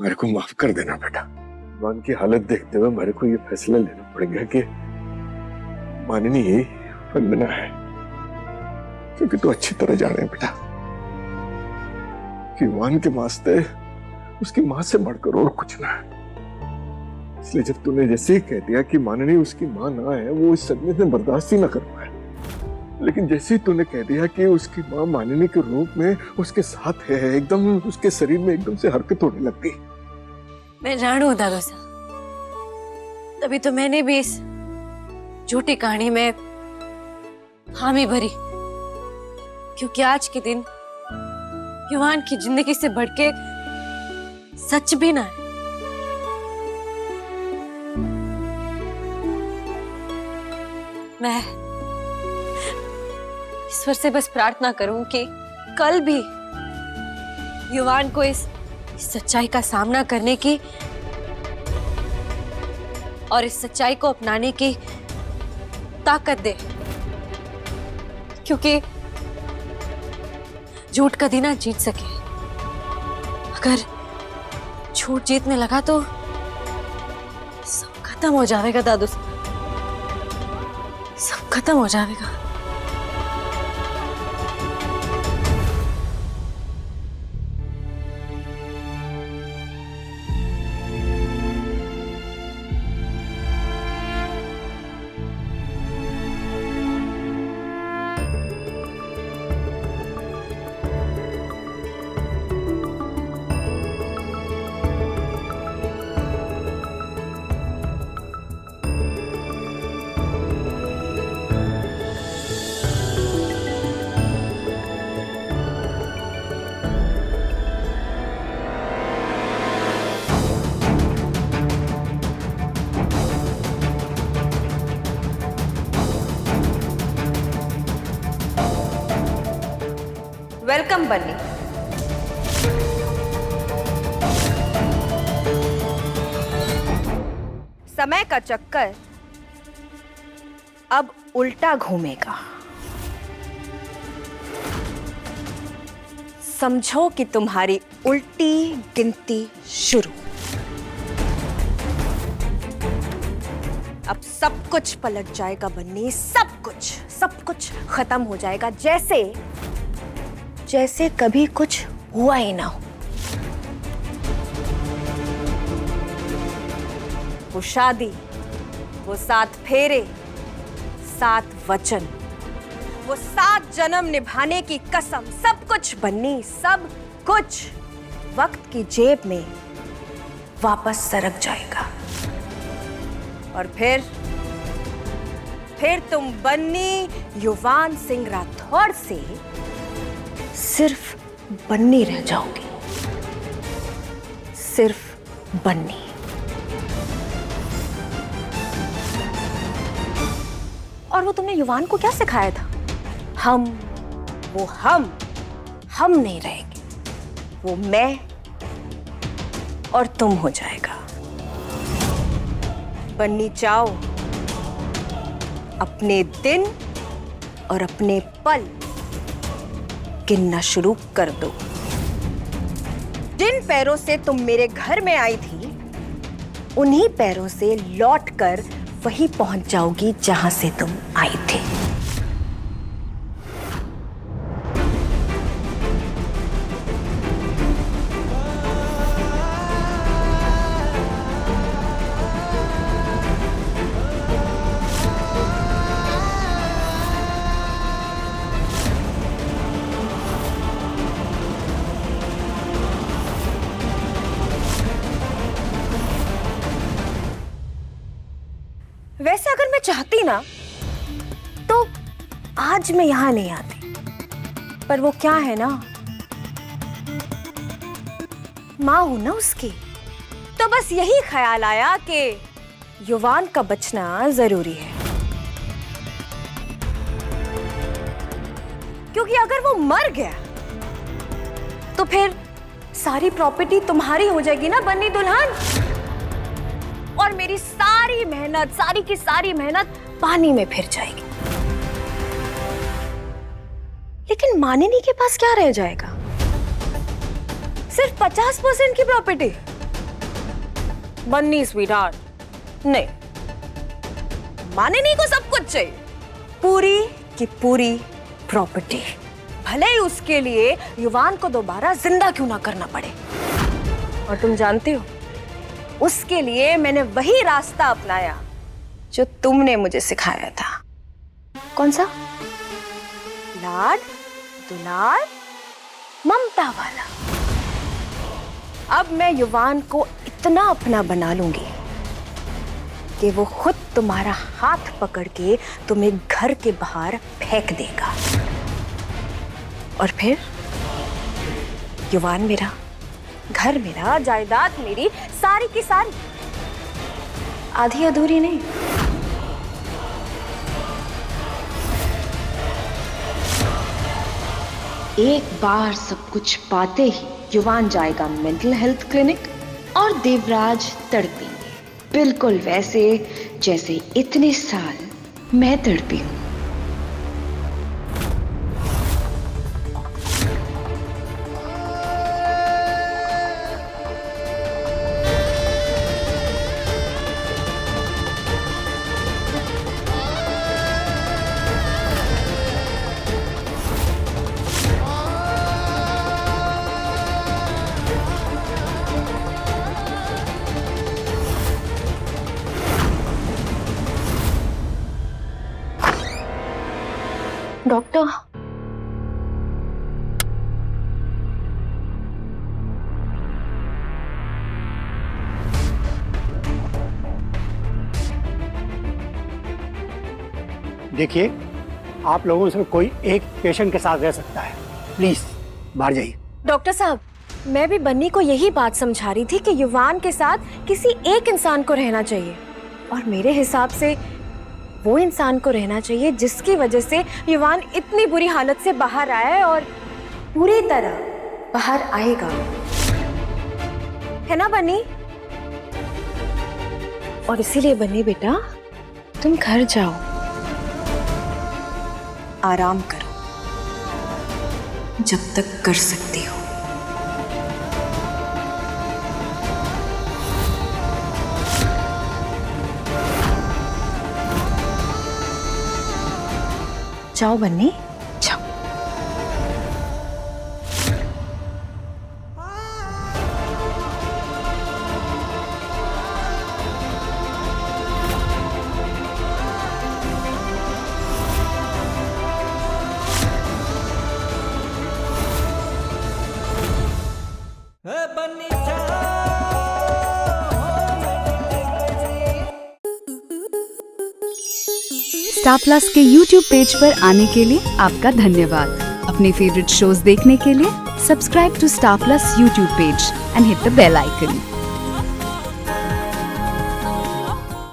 मेरे को माफ कर देना बेटा। मान की हालत देखते हुए मेरे को ये फैसला लेना पड़ेगा कि माननी ही वंदना है, क्योंकि तू अच्छी तरह जाने बेटा कि युवान के वास्ते उसकी मां से बढ़कर और कुछ ना है। इसलिए जब तूने जैसे ही कह दिया कि माननी उसकी मां ना है, वो इस सदमे से बर्दाश्त ही ना कर पाए, लेकिन जैसे ही तूने कह दिया कि उसकी मां माननी के रूप में उसके साथ है, एकदम उसके शरीर में एकदम से हरकत होने लग गई। मैं जानू दादू साहब, तभी तो मैंने भी इस झूठी कहानी में हामी भरी, क्योंकि आज के दिन युवान की जिंदगी से बढ़के सच भी ना है। मैं ईश्वर से बस प्रार्थना करूं कि कल भी युवान को इस सच्चाई का सामना करने की और इस सच्चाई को अपनाने की ताकत दे, क्योंकि झूठ कभी ना जीत सके। अगर झूठ जीतने लगा तो सब खत्म हो जाएगा दादू, सब खत्म हो जाएगा। वेलकम बन्नी। समय का चक्कर अब उल्टा घूमेगा। समझो कि तुम्हारी उल्टी गिनती शुरू। अब सब कुछ पलट जाएगा बन्नी, सब कुछ खत्म हो जाएगा, जैसे कभी कुछ हुआ ही ना हो। वो शादी, वो 7 फेरे, 7 वचन, वो 7 जन्म निभाने की कसम, सब कुछ बन्नी, सब कुछ वक्त की जेब में वापस सरक जाएगा। और फिर तुम बन्नी युवान सिंह राठौड़ से सिर्फ बन्नी रह जाओगी, सिर्फ बन्नी। और वो तुमने युवान को क्या सिखाया था? हम नहीं रहेंगे, वो मैं और तुम हो जाएगा। बन्नी जाओ, अपने दिन और अपने पल गिनना शुरू कर दो। जिन पैरों से तुम मेरे घर में आई थी, उन्हीं पैरों से लौटकर वहीं पहुंच जाओगी जहां से तुम आई थी। वैसे अगर मैं चाहती ना तो आज मैं यहां नहीं आती, पर वो क्या है ना, मां हूं ना उसकी, तो बस यही ख्याल आया कि युवान का बचना जरूरी है, क्योंकि अगर वो मर गया तो फिर सारी प्रॉपर्टी तुम्हारी हो जाएगी ना बन्नी दुल्हन, और मेरी सारी मेहनत, सारी की सारी मेहनत पानी में फिर जाएगी। लेकिन मानिनी के पास क्या रह जाएगा? सिर्फ 50% की प्रॉपर्टी। बन्नी स्वीटहार्ट नहीं, मानिनी को सब कुछ चाहिए, पूरी की पूरी प्रॉपर्टी, भले ही उसके लिए युवान को दोबारा जिंदा क्यों ना करना पड़े। और तुम जानती हो, उसके लिए मैंने वही रास्ता अपनाया जो तुमने मुझे सिखाया था। कौन सा? लाड, दुलार, ममता वाला। अब मैं युवान को इतना अपना बना लूंगी कि वो खुद तुम्हारा हाथ पकड़ के तुम्हें घर के बाहर फेंक देगा। और फिर युवान मेरा, घर मेरा, जायदाद मेरी, सारी की सारी, आधी अधूरी नहीं। एक बार सब कुछ पाते ही युवान जाएगा मेंटल हेल्थ क्लिनिक और देवराज तड़पेंगे, बिल्कुल वैसे जैसे इतने साल मैं तड़पी हूं। डॉक्टर, देखिए, आप लोगों से कोई एक पेशेंट के साथ रह सकता है, प्लीज बाहर जाइए। डॉक्टर साहब, मैं भी बन्नी को यही बात समझा रही थी कि युवान के साथ किसी एक इंसान को रहना चाहिए, और मेरे हिसाब से वो इंसान को रहना चाहिए जिसकी वजह से युवान इतनी बुरी हालत से बाहर आया है और पूरी तरह बाहर आएगा, है ना बन्नी? और इसीलिए बन्नी बेटा, तुम घर जाओ, आराम करो जब तक कर सकती हो। जाओ बन्नी, जाओ। स्टार प्लस के YouTube पेज पर आने के लिए आपका धन्यवाद। अपने फेवरेट शोज देखने के लिए subscribe to Star Plus YouTube page and hit the bell icon.